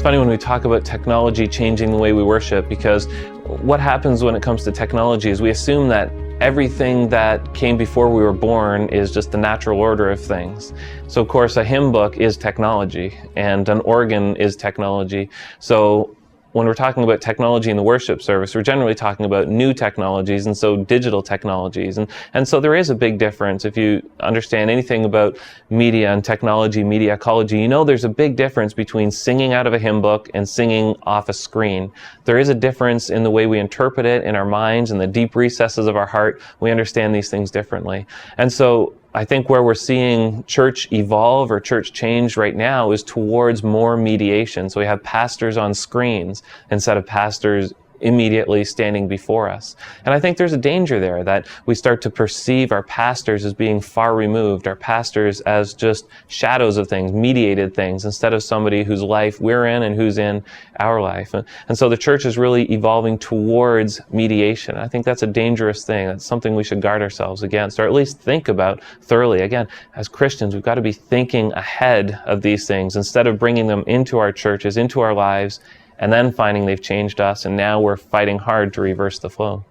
funny when we talk about technology changing the way we worship, because what happens when it comes to technology is we assume that everything that came before we were born is just the natural order of things. So of course a hymn book is technology, and an organ is technology. So when we're talking about technology in the worship service, we're generally talking about new technologies, and so digital technologies. And so there is a big difference. If you understand anything about media and technology, media ecology, you know there's a big difference between singing out of a hymn book and singing off a screen. There is a difference in the way we interpret it in our minds and the deep recesses of our heart. We understand these things differently. And so I think where we're seeing church evolve or church change right now is towards more mediation. So we have pastors on screens instead of pastors immediately standing before us. And I think there's a danger there that we start to perceive our pastors as being far removed, our pastors as just shadows of things, mediated things, instead of somebody whose life we're in and who's in our life. And so the church is really evolving towards mediation. I think that's a dangerous thing. That's something we should guard ourselves against, or at least think about thoroughly. Again, as Christians, we've got to be thinking ahead of these things instead of bringing them into our churches, into our lives, and then finding they've changed us, and now we're fighting hard to reverse the flow.